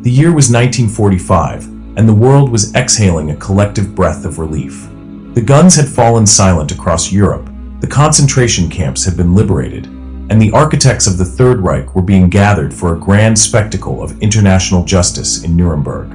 The year was 1945, and the world was exhaling a collective breath of relief. The guns had fallen silent across Europe, the concentration camps had been liberated, and the architects of the Third Reich were being gathered for a grand spectacle of international justice in Nuremberg.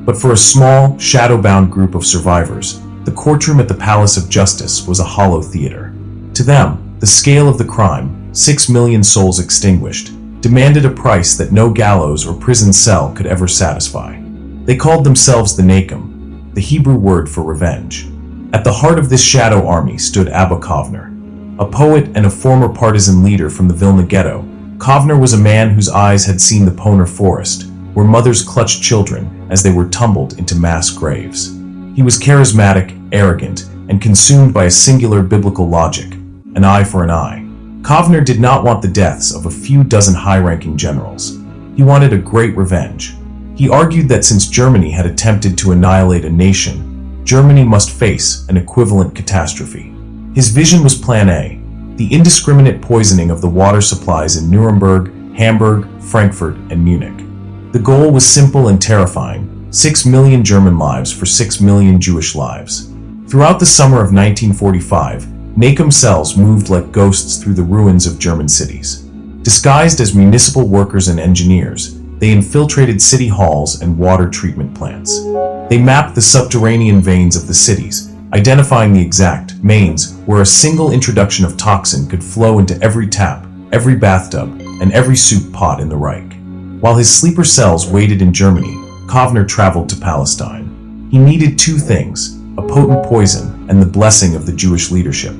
But for a small, shadow-bound group of survivors, the courtroom at the Palace of Justice was a hollow theater. To them, the scale of the crime, 6 million souls extinguished, demanded a price that no gallows or prison cell could ever satisfy. They called themselves the Nakam, the Hebrew word for revenge. At the heart of this shadow army stood Abba Kovner. A poet and a former partisan leader from the Vilna ghetto, Kovner was a man whose eyes had seen the Poner forest, where mothers clutched children as they were tumbled into mass graves. He was charismatic, arrogant, and consumed by a singular biblical logic, an eye for an eye. Kovner did not want the deaths of a few dozen high-ranking generals. He wanted a great revenge. He argued that since Germany had attempted to annihilate a nation, Germany must face an equivalent catastrophe. His vision was Plan A, the indiscriminate poisoning of the water supplies in Nuremberg, Hamburg, Frankfurt, and Munich. The goal was simple and terrifying: 6 million German lives for 6 million Jewish lives. Throughout the summer of 1945, Nakam cells moved like ghosts through the ruins of German cities. Disguised as municipal workers and engineers, they infiltrated city halls and water treatment plants. They mapped the subterranean veins of the cities, identifying the exact mains where a single introduction of toxin could flow into every tap, every bathtub, and every soup pot in the Reich. While his sleeper cells waited in Germany, Kovner traveled to Palestine. He needed two things: a potent poison and the blessing of the Jewish leadership.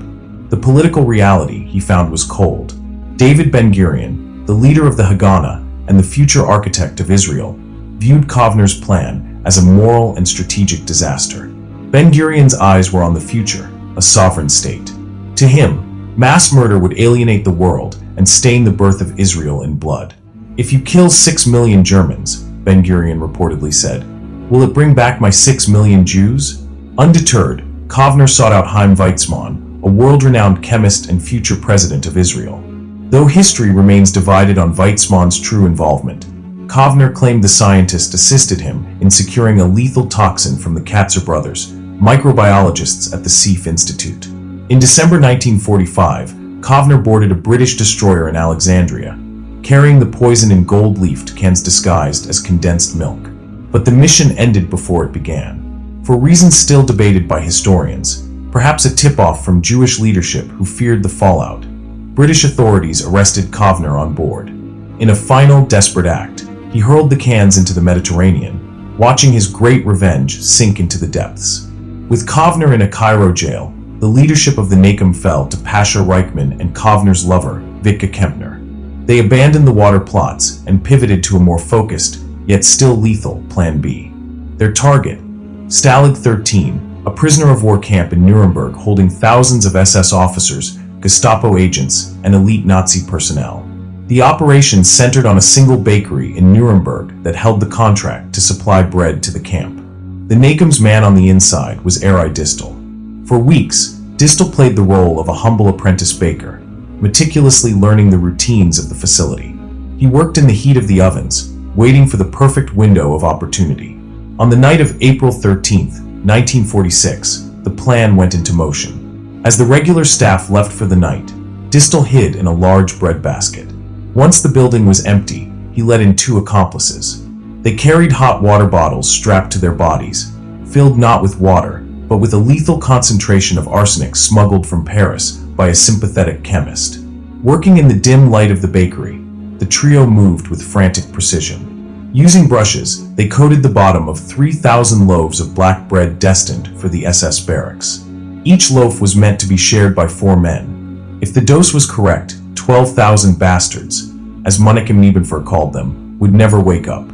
The political reality, he found, was cold. David Ben-Gurion, the leader of the Haganah and the future architect of Israel, viewed Kovner's plan as a moral and strategic disaster. Ben-Gurion's eyes were on the future, a sovereign state. To him, mass murder would alienate the world and stain the birth of Israel in blood. "If you kill 6 million Germans," Ben-Gurion reportedly said, "will it bring back my 6 million Jews?" Undeterred, Kovner sought out Chaim Weizmann, a world-renowned chemist and future president of Israel. Though history remains divided on Weizmann's true involvement, Kovner claimed the scientist assisted him in securing a lethal toxin from the Katzer brothers, microbiologists at the Seif Institute. In December 1945, Kovner boarded a British destroyer in Alexandria, carrying the poison in gold-leafed cans disguised as condensed milk. But the mission ended before it began. For reasons still debated by historians, perhaps a tip-off from Jewish leadership who feared the fallout, British authorities arrested Kovner on board. In a final, desperate act, he hurled the cans into the Mediterranean, watching his great revenge sink into the depths. With Kovner in a Cairo jail, the leadership of the Nakam fell to Pasha Reichman and Kovner's lover, Wittke Kempner. They abandoned the water plots and pivoted to a more focused, yet still lethal, Plan B. Their target, Stalag 13, a prisoner of war camp in Nuremberg holding thousands of SS officers, Gestapo agents, and elite Nazi personnel. The operation centered on a single bakery in Nuremberg that held the contract to supply bread to the camp. The Nakam's man on the inside was Eri Distel. For weeks, Distel played the role of a humble apprentice baker, meticulously learning the routines of the facility. He worked in the heat of the ovens, waiting for the perfect window of opportunity. On the night of April 13, 1946, the plan went into motion. As the regular staff left for the night, Distel hid in a large bread basket. Once the building was empty, he let in two accomplices. They carried hot water bottles strapped to their bodies, filled not with water, but with a lethal concentration of arsenic smuggled from Paris by a sympathetic chemist. Working in the dim light of the bakery, the trio moved with frantic precision. Using brushes, they coated the bottom of 3,000 loaves of black bread destined for the SS barracks. Each loaf was meant to be shared by 4 men. If the dose was correct, 12,000 bastards, as Monika Niebenfer called them, would never wake up.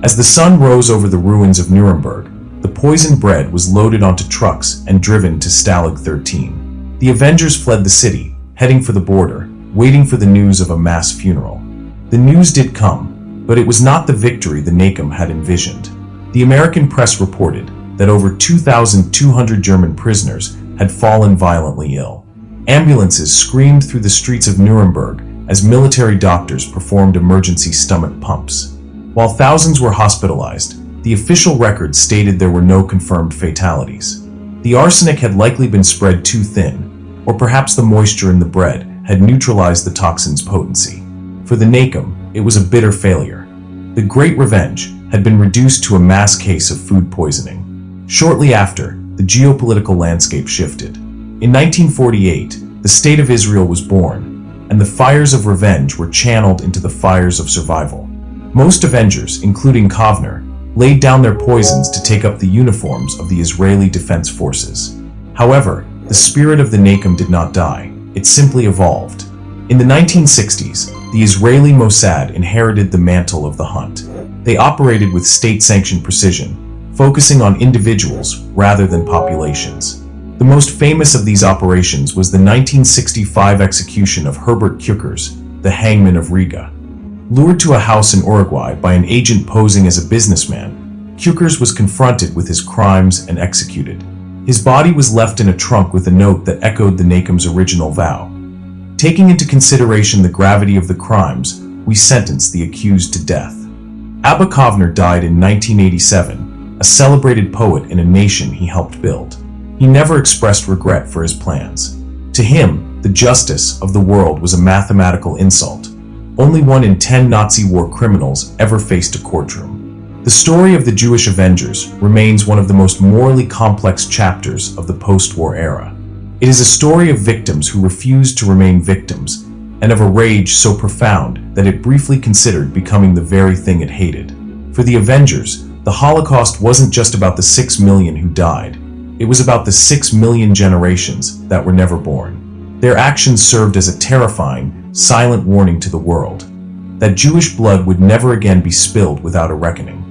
As the sun rose over the ruins of Nuremberg, the poisoned bread was loaded onto trucks and driven to Stalag 13. The Avengers fled the city, heading for the border, waiting for the news of a mass funeral. The news did come, but it was not the victory the Nakam had envisioned. The American press reported that over 2,200 German prisoners had fallen violently ill. Ambulances screamed through the streets of Nuremberg as military doctors performed emergency stomach pumps. While thousands were hospitalized, the official records stated there were no confirmed fatalities. The arsenic had likely been spread too thin, or perhaps the moisture in the bread had neutralized the toxin's potency. For the Nakam, it was a bitter failure. The Great Revenge had been reduced to a mass case of food poisoning. Shortly after, the geopolitical landscape shifted. In 1948, the State of Israel was born, and the fires of revenge were channeled into the fires of survival. Most Avengers, including Kovner, laid down their poisons to take up the uniforms of the Israeli Defense Forces. However, the spirit of the Nakam did not die, it simply evolved. In the 1960s, the Israeli Mossad inherited the mantle of the hunt. They operated with state-sanctioned precision, focusing on individuals rather than populations. The most famous of these operations was the 1965 execution of Herbert Küchers, the hangman of Riga. Lured to a house in Uruguay by an agent posing as a businessman, Küchers was confronted with his crimes and executed. His body was left in a trunk with a note that echoed the Nakam's original vow. Taking into consideration the gravity of the crimes, we sentence the accused to death. Abba Kovner died in 1987, a celebrated poet in a nation he helped build. He never expressed regret for his plans. To him, the justice of the world was a mathematical insult. Only 1 in 10 Nazi war criminals ever faced a courtroom. The story of the Jewish Avengers remains one of the most morally complex chapters of the post-war era. It is a story of victims who refused to remain victims, and of a rage so profound that it briefly considered becoming the very thing it hated. For the Avengers, the Holocaust wasn't just about the 6 million who died. It was about the 6 million generations that were never born. Their actions served as a terrifying, silent warning to the world that Jewish blood would never again be spilled without a reckoning.